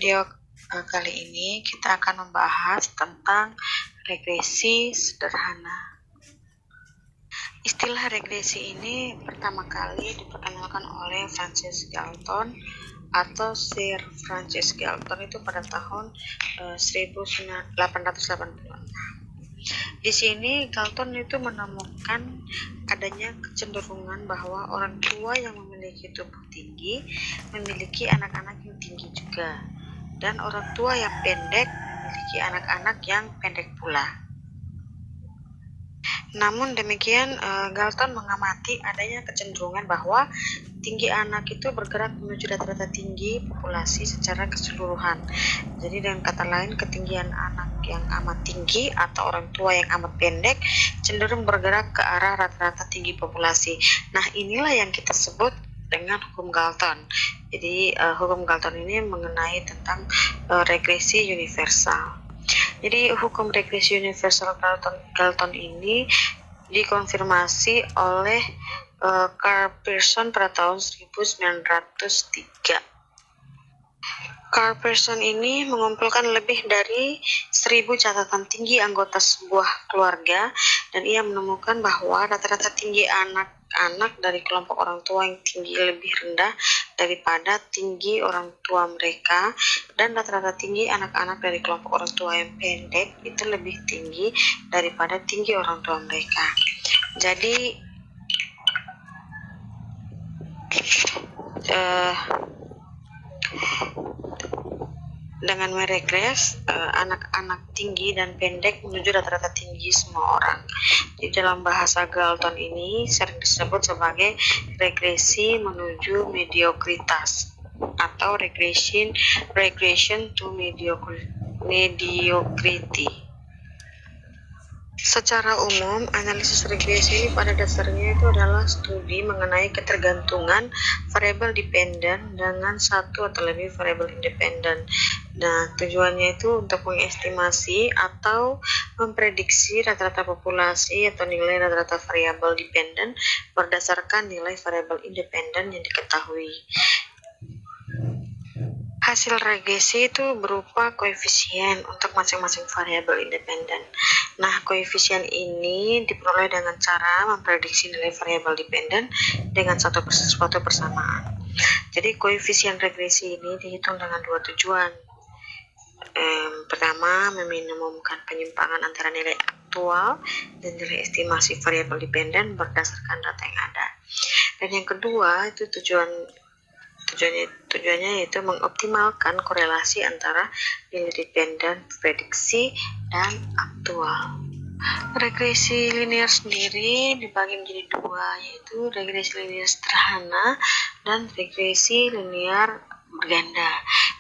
video kali ini kita akan membahas tentang regresi sederhana. Istilah regresi ini pertama kali diperkenalkan oleh Francis Galton atau Sir Francis Galton itu pada tahun 1886. Di sini Galton itu menemukan adanya kecenderungan bahwa orang tua yang memiliki tubuh tinggi memiliki anak-anak yang tinggi juga, dan orang tua yang pendek memiliki anak-anak yang pendek pula. Namun demikian, Galton mengamati adanya kecenderungan bahwa tinggi anak itu bergerak menuju rata-rata tinggi populasi secara keseluruhan. Jadi dengan kata lain, ketinggian anak yang amat tinggi atau orang tua yang amat pendek cenderung bergerak ke arah rata-rata tinggi populasi. Nah, inilah yang kita sebut dengan hukum Galton. Jadi hukum Galton ini mengenai tentang regresi universal. Jadi hukum regresi universal Galton ini dikonfirmasi oleh Karl Pearson pada tahun 1903. Karl Pearson ini mengumpulkan lebih dari 1000 catatan tinggi anggota sebuah keluarga, dan ia menemukan bahwa rata-rata tinggi anak-anak dari kelompok orang tua yang tinggi lebih rendah daripada tinggi orang tua mereka, dan rata-rata tinggi anak-anak dari kelompok orang tua yang pendek itu lebih tinggi daripada tinggi orang tua mereka. Jadi dengan meregres, anak-anak tinggi dan pendek menuju rata-rata tinggi semua orang. Di dalam bahasa Galton ini sering disebut sebagai regresi menuju mediokritas atau regression to mediocrity. Secara umum, analisis regresi ini pada dasarnya itu adalah studi mengenai ketergantungan variabel dependen dengan satu atau lebih variabel independen. Nah, tujuannya itu untuk mengestimasi atau memprediksi rata-rata populasi atau nilai rata-rata variabel dependen berdasarkan nilai variabel independen yang diketahui. Hasil regresi itu berupa koefisien untuk masing-masing variabel independen. Nah, koefisien ini diperoleh dengan cara memprediksi nilai variabel dependen dengan suatu persamaan. Jadi, koefisien regresi ini dihitung dengan dua tujuan. Pertama, meminimumkan penyimpangan antara nilai aktual dan nilai estimasi variabel dependen berdasarkan data yang ada. Dan yang kedua, itu tujuannya yaitu mengoptimalkan korelasi antara nilai dependen prediksi dan aktual. Regresi linear sendiri dibagi menjadi dua, yaitu regresi linear sederhana dan regresi linear berganda.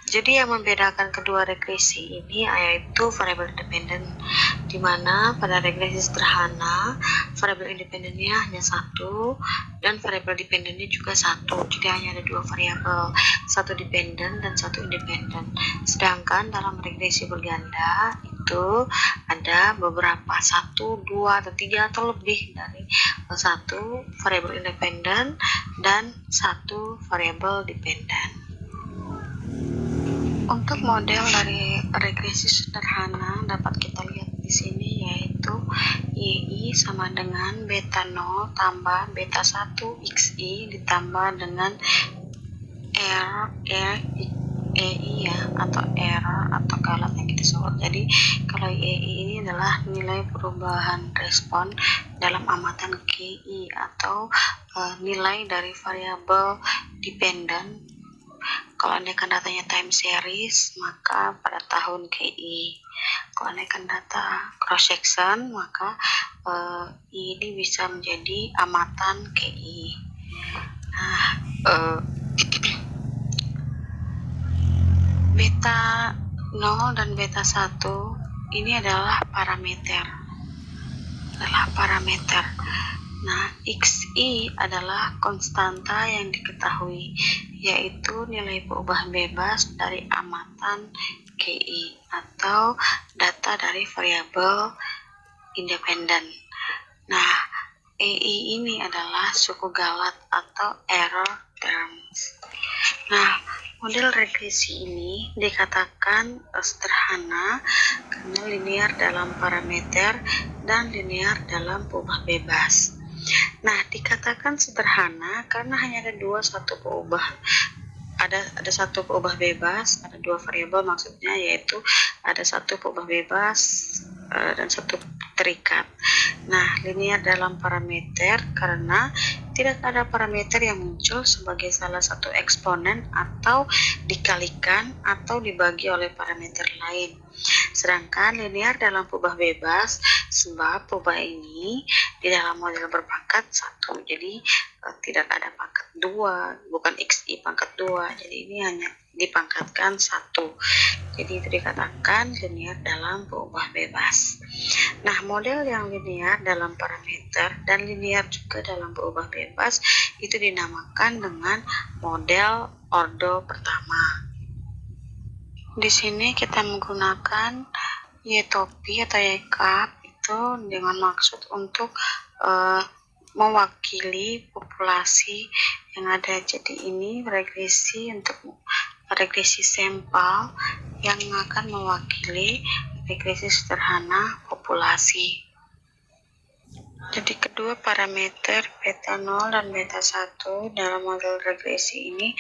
Jadi yang membedakan kedua regresi ini yaitu variabel independen, di mana pada regresi sederhana variabel independennya hanya satu dan variabel dependennya juga satu. Jadi hanya ada dua variabel, satu dependen dan satu independen. Sedangkan dalam regresi berganda itu ada beberapa, 1, 2, atau 3 atau lebih dari satu variabel independen dan satu variabel dependen. Untuk model dari regresi sederhana dapat kita lihat di sini, yaitu YI sama dengan beta 0 tambah beta 1 XI ditambah dengan EI ya, atau error atau galat yang kita sebut. Jadi kalau EI ini adalah nilai perubahan respon dalam amatan KI atau nilai dari variabel dependen. Kalau andaikan datanya time series, maka pada tahun KI. Kalau andaikan data cross section, maka ini bisa menjadi amatan KI. Nah, beta 0 dan beta 1 ini adalah parameter. Nah, XI adalah konstanta yang diketahui, yaitu nilai perubahan bebas dari amatan KI atau data dari variabel independen. Nah, EI ini adalah suku galat atau error terms. Nah, Model regresi ini dikatakan sederhana karena linear dalam parameter dan linear dalam peubah bebas. Nah, dikatakan sederhana karena hanya ada satu peubah bebas, ada dua variabel maksudnya, yaitu ada satu peubah bebas dan satu terikat. Nah, linear dalam parameter karena tidak ada parameter yang muncul sebagai salah satu eksponen atau dikalikan atau dibagi oleh parameter lain. Sedangkan linear dalam peubah bebas sebab peubah ini di dalam model berpangkat 1. Jadi tidak ada pangkat 2, bukan xi pangkat 2. Jadi ini hanya dipangkatkan 1. Jadi itu dikatakan linear dalam peubah bebas. Nah, model yang linear dalam parameter dan linear juga dalam peubah bebas itu dinamakan dengan model ordo pertama. Di sini kita menggunakan Y-topi atau Y-cup itu dengan maksud untuk mewakili populasi yang ada. Jadi ini regresi untuk regresi sampel yang akan mewakili regresi sederhana populasi. Jadi kedua parameter beta 0 dan beta 1 dalam model regresi ini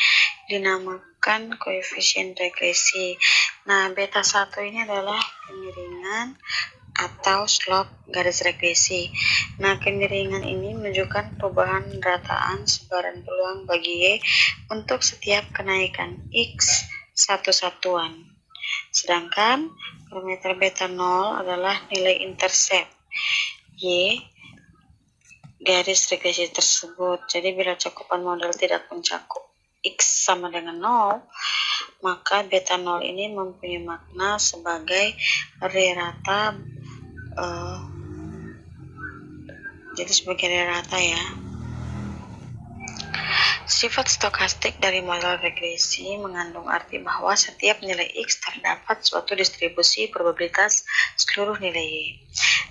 dinamakan koefisien regresi. Nah, beta 1 ini adalah kemiringan atau slope garis regresi. Nah, kemiringan ini menunjukkan perubahan rataan sebaran peluang bagi Y untuk setiap kenaikan X satu satuan. Sedangkan parameter beta 0 adalah nilai intercept Y garis regresi tersebut. Jadi bila cakupan model tidak mencakup X sama dengan 0, maka beta 0 ini mempunyai makna sebagai rata, jadi sebagai rata ya. Sifat stokastik dari model regresi mengandung arti bahwa setiap nilai X terdapat suatu distribusi probabilitas seluruh nilai Y.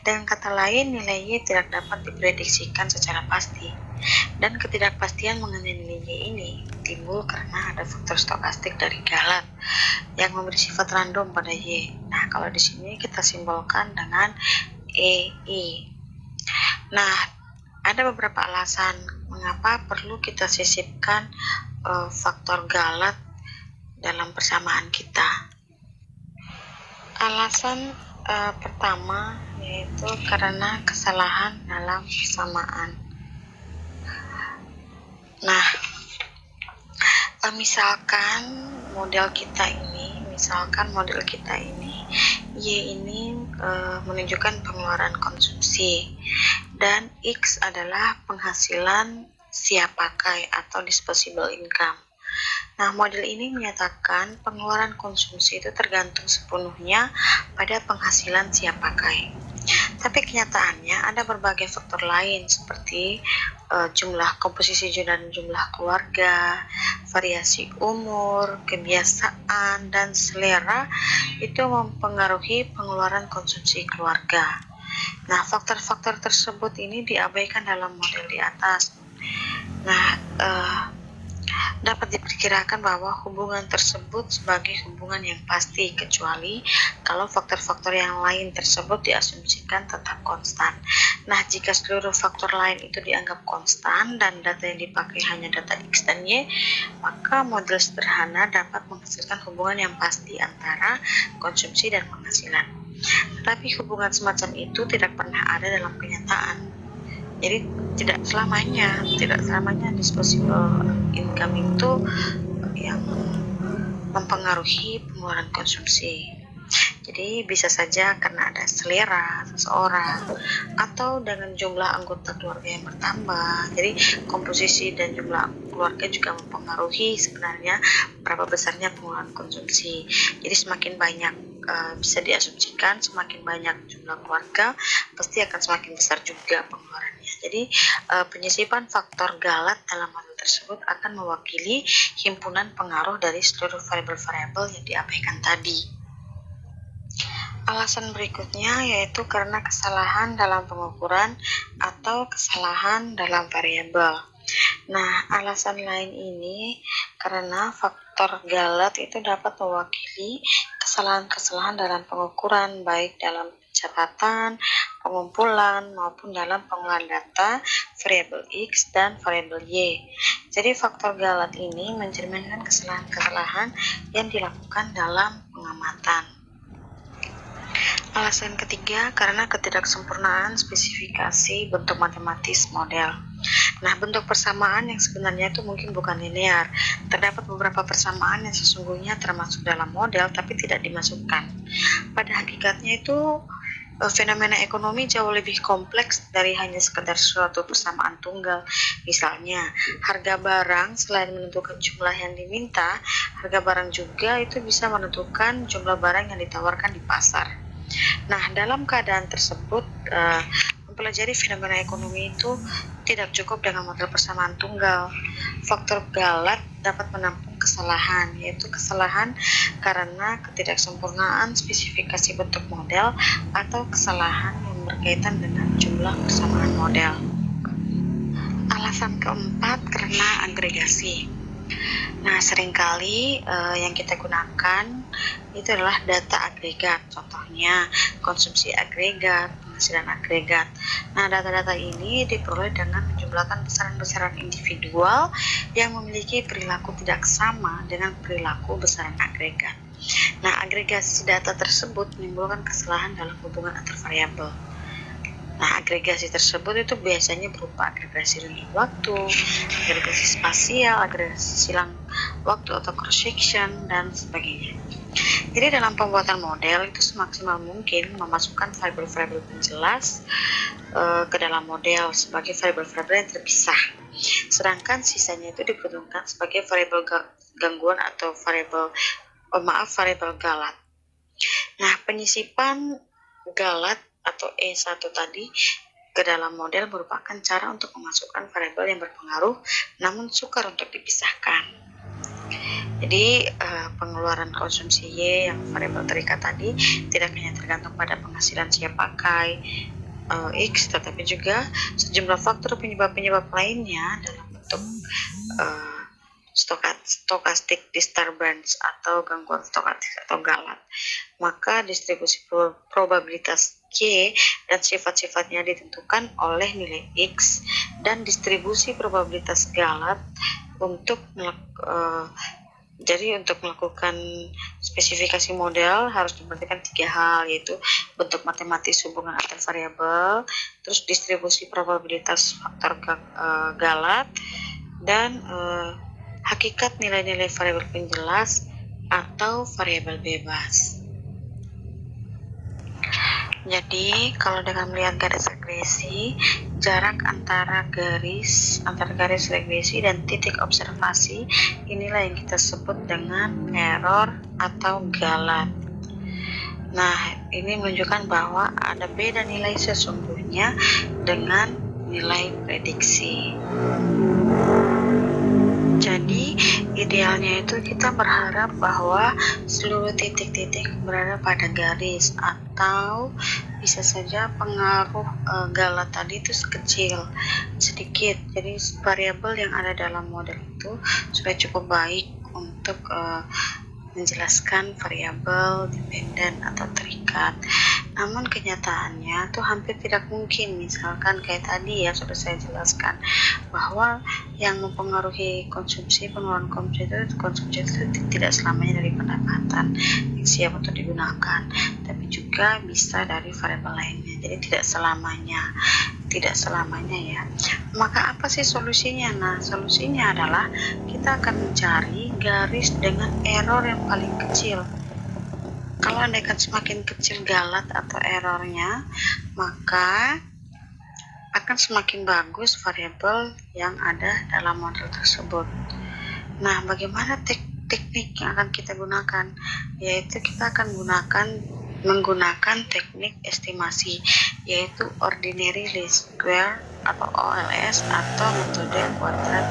Dengan kata lain, nilai Y tidak dapat diprediksikan secara pasti. Dan ketidakpastian mengenai nilai Y ini timbul karena ada faktor stokastik dari Galat yang memberi sifat random pada Y. Nah, kalau di sini kita simbolkan dengan EI. Nah, ada beberapa alasan mengapa perlu kita sisipkan faktor Galat dalam persamaan kita. Alasan pertama yaitu karena kesalahan dalam persamaan. Nah, misalkan model kita ini Y ini menunjukkan pengeluaran konsumsi dan X adalah penghasilan siap pakai atau disposable income. Nah, model ini menyatakan pengeluaran konsumsi itu tergantung sepenuhnya pada penghasilan siap pakai. Tapi kenyataannya ada berbagai faktor lain seperti jumlah komposisi dan jumlah keluarga, variasi umur, kebiasaan, dan selera itu mempengaruhi pengeluaran konsumsi keluarga. Nah, faktor-faktor tersebut ini diabaikan dalam model di atas. Nah, dapat diperkirakan bahwa hubungan tersebut sebagai hubungan yang pasti, kecuali kalau faktor-faktor yang lain tersebut diasumsikan tetap konstan. Nah, jika seluruh faktor lain itu dianggap konstan dan data yang dipakai hanya data X dan Y, maka model sederhana dapat menghasilkan hubungan yang pasti antara konsumsi dan penghasilan. Tetapi hubungan semacam itu tidak pernah ada dalam kenyataan. Jadi tidak selamanya disposable income itu yang mempengaruhi pengeluaran konsumsi. Jadi bisa saja karena ada selera seseorang atau dengan jumlah anggota keluarga yang bertambah. Jadi komposisi dan jumlah keluarga juga mempengaruhi sebenarnya berapa besarnya pengeluaran konsumsi. Jadi semakin banyak bisa diasumsikan semakin banyak jumlah keluarga pasti akan semakin besar juga pengeluarannya. Jadi penyisipan faktor Galat dalam model tersebut akan mewakili himpunan pengaruh dari seluruh variabel-variabel yang diabaikan tadi. Alasan berikutnya yaitu karena kesalahan dalam pengukuran atau kesalahan dalam variabel. Nah, alasan lain ini karena faktor Galat itu dapat mewakili kesalahan-kesalahan dalam pengukuran, baik dalam pencatatan, pengumpulan, maupun dalam pengolahan data variabel X dan variabel Y. Jadi faktor Galat ini mencerminkan kesalahan-kesalahan yang dilakukan dalam pengamatan. Alasan ketiga, karena ketidaksempurnaan spesifikasi bentuk matematis model. Nah, bentuk persamaan yang sebenarnya itu mungkin bukan linear. Terdapat beberapa persamaan yang sesungguhnya termasuk dalam model tapi tidak dimasukkan. Pada hakikatnya itu fenomena ekonomi jauh lebih kompleks dari hanya sekedar suatu persamaan tunggal. Misalnya, harga barang selain menentukan jumlah yang diminta, harga barang juga itu bisa menentukan jumlah barang yang ditawarkan di pasar. Nah, dalam keadaan tersebut, mempelajari fenomena ekonomi itu tidak cukup dengan model persamaan tunggal. Faktor Galat dapat menampung kesalahan, yaitu kesalahan karena ketidaksempurnaan spesifikasi bentuk model atau kesalahan yang berkaitan dengan jumlah persamaan model. Alasan keempat, karena agregasi. Nah, seringkali yang kita gunakan itu adalah data agregat, contohnya konsumsi agregat, penghasilan agregat. Nah, data-data ini diperoleh dengan menjumlahkan besaran-besaran individual yang memiliki perilaku tidak sama dengan perilaku besaran agregat. Nah, agregasi data tersebut menimbulkan kesalahan dalam hubungan antar variabel. Nah, agregasi tersebut itu biasanya berupa agregasi linear waktu, agregasi spasial, agregasi silang waktu atau cross section, dan sebagainya. Jadi dalam pembuatan model itu semaksimal mungkin memasukkan variabel-variabel penjelas ke dalam model sebagai variabel-variabel yang terpisah. Sedangkan sisanya itu diperuntukkan sebagai variabel gangguan atau variabel Galat. Nah, penyisipan Galat atau E1 tadi ke dalam model merupakan cara untuk memasukkan variabel yang berpengaruh namun sukar untuk dipisahkan. Jadi pengeluaran konsumsi Y yang variabel terikat tadi tidak hanya tergantung pada penghasilan siap pakai X, tetapi juga sejumlah faktor penyebab-penyebab lainnya dalam bentuk stochastic disturbance atau gangguan stokastik atau Galat. Maka distribusi probabilitas Y dan sifat-sifatnya ditentukan oleh nilai X, dan distribusi probabilitas Galat untuk melakukan spesifikasi model harus diperhatikan 3 hal, yaitu bentuk matematis hubungan antar variabel, terus distribusi probabilitas faktor Galat, dan hakikat nilai-nilai variabel penjelas atau variabel bebas. Jadi, kalau dengan melihat garis regresi, jarak antara garis regresi dan titik observasi, inilah yang kita sebut dengan error atau Galat. Nah, ini menunjukkan bahwa ada beda nilai sesungguhnya dengan nilai prediksi. Jadi, idealnya itu kita berharap bahwa seluruh titik-titik berada pada garis, atau bisa saja pengaruh Galat tadi itu sedikit. Jadi variabel yang ada dalam model itu sudah cukup baik untuk menjelaskan variabel dependen atau terikat. Namun kenyataannya itu hampir tidak mungkin. Misalkan kayak tadi ya sudah saya jelaskan bahwa yang mempengaruhi pengeluaran konsumsi itu tidak selamanya dari pendapatan yang siap untuk digunakan, tapi juga bisa dari variabel lainnya. Jadi tidak selamanya ya. Maka apa sih solusinya? Nah, solusinya adalah kita akan mencari garis dengan error yang paling kecil. Kalau andaikan semakin kecil Galat atau errornya, maka akan semakin bagus variabel yang ada dalam model tersebut. Nah, bagaimana teknik yang akan kita gunakan? Yaitu kita akan menggunakan teknik estimasi, yaitu ordinary least square atau OLS atau metode kuadrat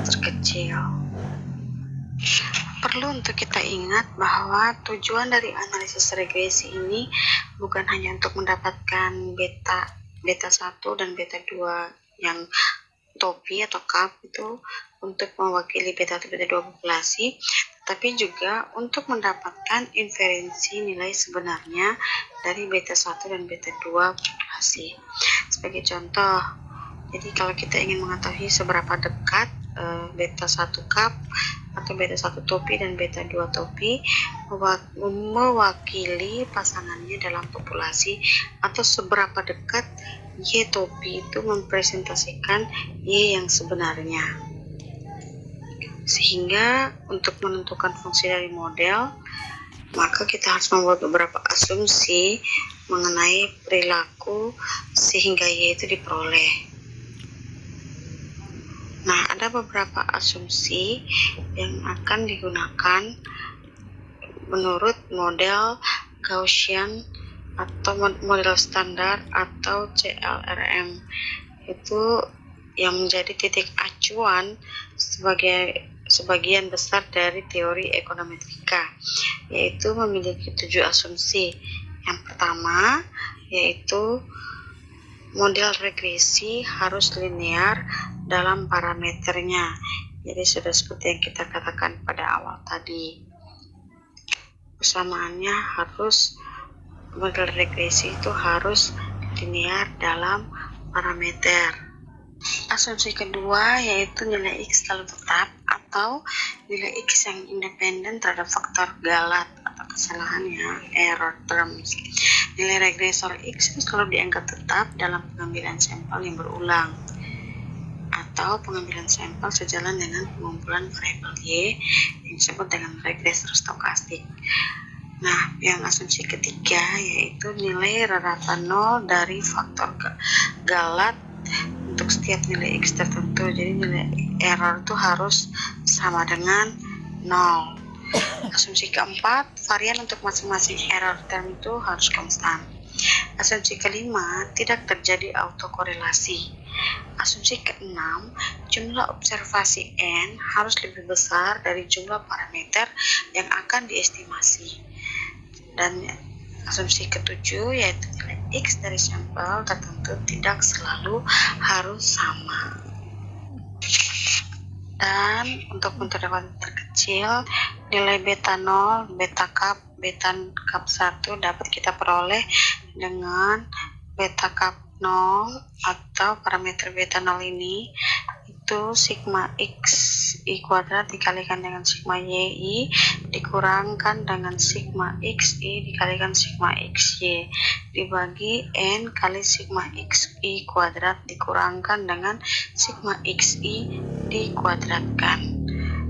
terkecil. Perlu untuk kita ingat bahwa tujuan dari analisis regresi ini bukan hanya untuk mendapatkan beta 1 dan beta 2 yang topi atau cup itu untuk mewakili beta 1 beta 2 populasi, tapi juga untuk mendapatkan inferensi nilai sebenarnya dari beta 1 dan beta 2 populasi. Sebagai contoh, jadi kalau kita ingin mengetahui seberapa dekat beta 1 cup atau beta 1 topi dan beta 2 topi mewakili pasangannya dalam populasi, atau seberapa dekat Y topi itu mempresentasikan Y yang sebenarnya. Sehingga untuk menentukan fungsi dari model, maka kita harus membuat beberapa asumsi mengenai perilaku sehingga Y itu diperoleh. Nah, ada beberapa asumsi yang akan digunakan menurut model Gaussian atau model standar atau CLRM, itu yang menjadi titik acuan sebagian besar dari teori ekonometrika, yaitu memiliki 7 asumsi. Yang pertama yaitu model regresi harus linear dalam parameternya. Jadi sudah seperti yang kita katakan pada awal tadi, persamaannya harus, model regresi itu harus linear dalam parameter. Asumsi kedua yaitu nilai X selalu tetap atau nilai X yang independen terhadap faktor galat atau kesalahannya, error terms. Nilai regresor X selalu dianggap tetap dalam pengambilan sampel yang berulang atau pengambilan sampel sejalan dengan pengumpulan variabel Y yang disebut dengan regresor stokastik. Nah, yang asumsi ketiga yaitu nilai rata nol dari faktor galat untuk setiap nilai X tertentu. Jadi nilai error itu harus sama dengan 0. Asumsi keempat, varian untuk masing-masing error term itu harus konstan. Asumsi kelima, tidak terjadi autokorelasi. Asumsi keenam, jumlah observasi N harus lebih besar dari jumlah parameter yang akan diestimasi. Dan asumsi ketujuh yaitu nilai X dari sampel tertentu tidak selalu harus sama. Dan untuk terdapat terkecil, nilai beta 0, beta cup 1 dapat kita peroleh dengan beta cup 0 atau parameter beta 0 ini itu sigma X I kuadrat dikalikan dengan sigma YI dikurangkan dengan sigma XI dikalikan sigma XY dibagi N kali sigma XI kuadrat dikurangkan dengan sigma XI dikuadratkan.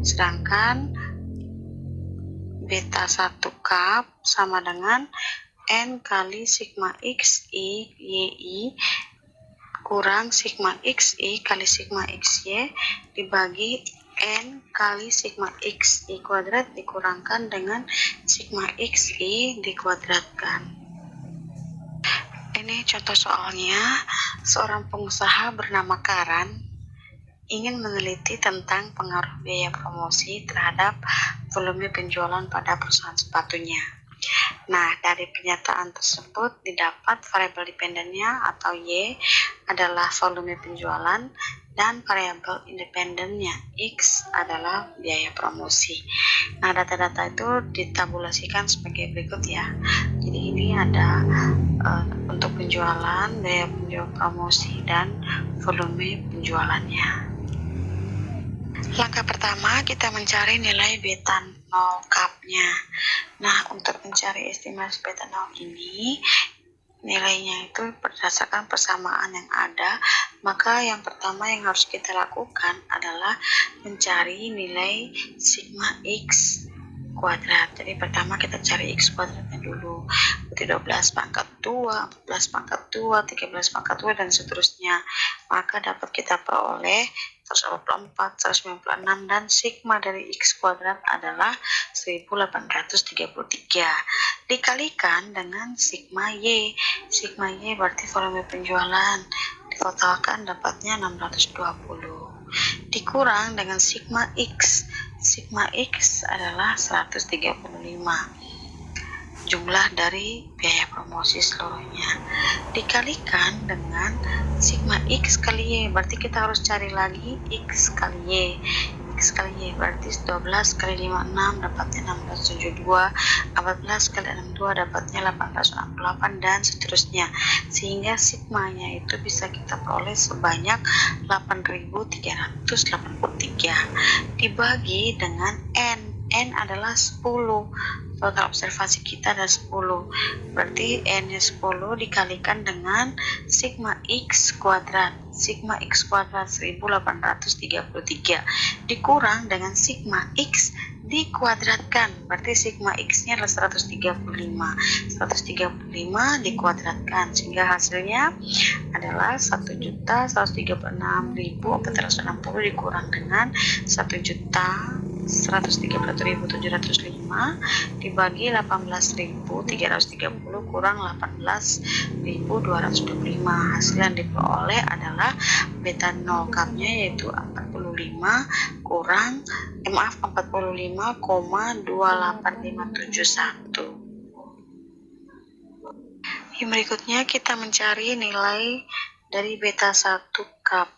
Sedangkan beta 1 cup sama dengan N kali sigma XI YI kurang sigma XI kali sigma XY dibagi N kali sigma XI kuadrat dikurangkan dengan sigma XI dikuadratkan. Ini contoh soalnya, seorang pengusaha bernama Karan ingin meneliti tentang pengaruh biaya promosi terhadap volume penjualan pada perusahaan sepatunya. Nah, dari pernyataan tersebut didapat variabel dependennya atau Y adalah volume penjualan dan variabel independennya X adalah biaya promosi. Nah, data-data itu ditabulasikan sebagai berikut ya. Jadi ini ada untuk penjualan, biaya penjual promosi, dan volume penjualannya. Langkah pertama kita mencari nilai beta 0 cup-nya. Nah, untuk mencari estimasi beta 0 ini, nilainya itu berdasarkan persamaan yang ada, maka yang pertama yang harus kita lakukan adalah mencari nilai sigma X kuadrat. Jadi pertama kita cari X kuadratnya dulu. Berarti 12 pangkat 2, 14 pangkat 2, 13 pangkat 2, dan seterusnya. Maka dapat kita peroleh 124, 196, dan sigma dari X kuadrat adalah 1833 dikalikan dengan sigma Y. Sigma Y berarti volume penjualan, ditotalkan dapatnya 620 dikurang dengan sigma X. Sigma X adalah 135 jumlah dari biaya promosi seluruhnya dikalikan dengan sigma X kali Y. Berarti kita harus cari lagi X kali Y. X kali Y, berarti 12 kali 5 6 dapatnya 1672, 14 kali 62 dapatnya 1868, dan seterusnya, sehingga sigmanya itu bisa kita peroleh sebanyak 8383 dibagi dengan N adalah 10. Total observasi kita ada 10, berarti N nya 10 dikalikan dengan sigma X kuadrat. Sigma X kuadrat 1833 dikurang dengan sigma X dikuadratkan, berarti sigma X nya adalah 135 dikuadratkan, sehingga hasilnya adalah 1.136.460 dikurang dengan 1.131.705 dibagi 18.330 kurang 18.225. Hasil yang diperoleh adalah beta 0 cupnya yaitu 45,28571. Berikutnya kita mencari nilai dari beta 1 cup.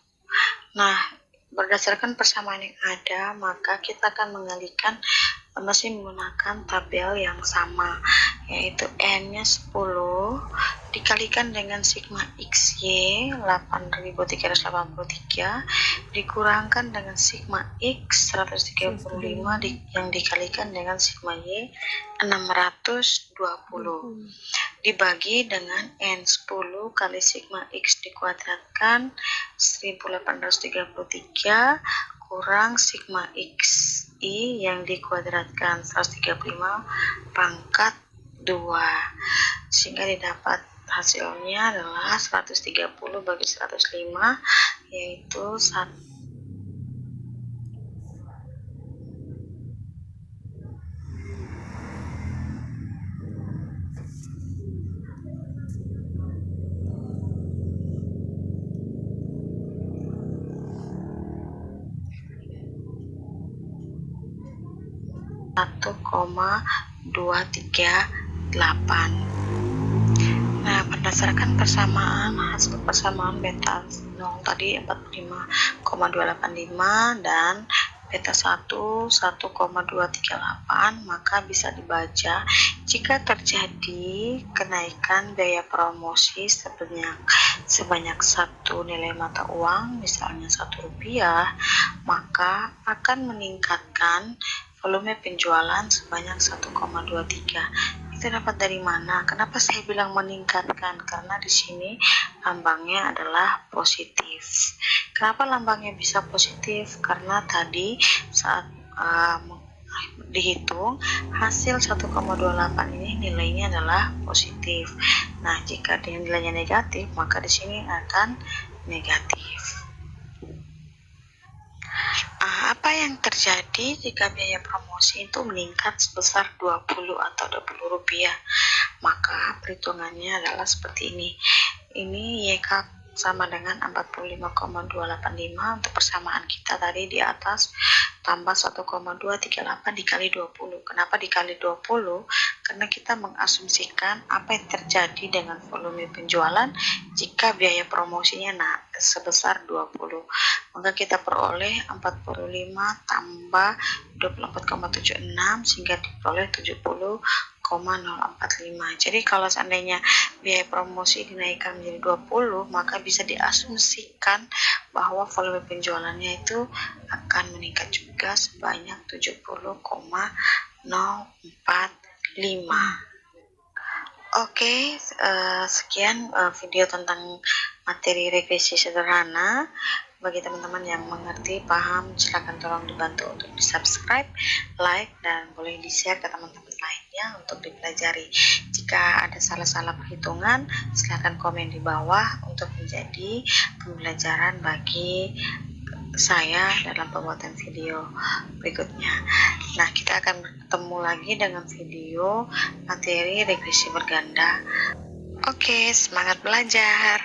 Nah, berdasarkan persamaan yang ada, maka kita akan mengalihkan masih menggunakan tabel yang sama, yaitu N nya 10 dikalikan dengan sigma XY 8383 dikurangkan dengan sigma X 135 yang dikalikan dengan sigma Y 620 dibagi dengan N10 kali sigma X dikuadratkan 1833 kurang sigma XI yang dikuadratkan 135 pangkat 2, sehingga didapat hasilnya adalah 130 bagi 105 yaitu 1,238. Nah, berdasarkan hasil persamaan beta 0 tadi 45,285 dan beta 1 1,238, maka bisa dibaca jika terjadi kenaikan biaya promosi sebanyak satu nilai mata uang, misalnya Rp1, maka akan meningkatkan volume penjualan sebanyak 1,23. Itu dapat dari mana? Kenapa saya bilang meningkatkan? Karena di sini lambangnya adalah positif. Kenapa lambangnya bisa positif? Karena tadi saat dihitung hasil 1,28 ini nilainya adalah positif. Nah, jika dia nilainya negatif, maka di sini akan negatif. Apa yang terjadi jika biaya promosi itu meningkat sebesar 20 atau Rp20? Maka perhitungannya adalah seperti ini. Ini YK sama dengan 45,285 untuk persamaan kita tadi di atas, tambah 1,238 dikali 20. Kenapa dikali 20? Karena kita mengasumsikan apa yang terjadi dengan volume penjualan jika biaya promosinya sebesar 20. Maka kita peroleh 45 tambah 24,76 sehingga diperoleh 70,045. Jadi kalau seandainya biaya promosi dinaikkan menjadi 20, maka bisa diasumsikan bahwa volume penjualannya itu akan meningkat juga sebanyak 70,045. Oke, sekian video tentang materi regresi sederhana. Bagi teman-teman yang mengerti, paham, silakan tolong dibantu untuk di-subscribe, like, dan boleh di-share ke teman-teman lainnya untuk dipelajari. Jika ada salah-salah perhitungan, silakan komen di bawah untuk menjadi pembelajaran bagi saya dalam pembuatan video berikutnya. Nah, kita akan bertemu lagi dengan video materi regresi berganda. Oke, semangat belajar!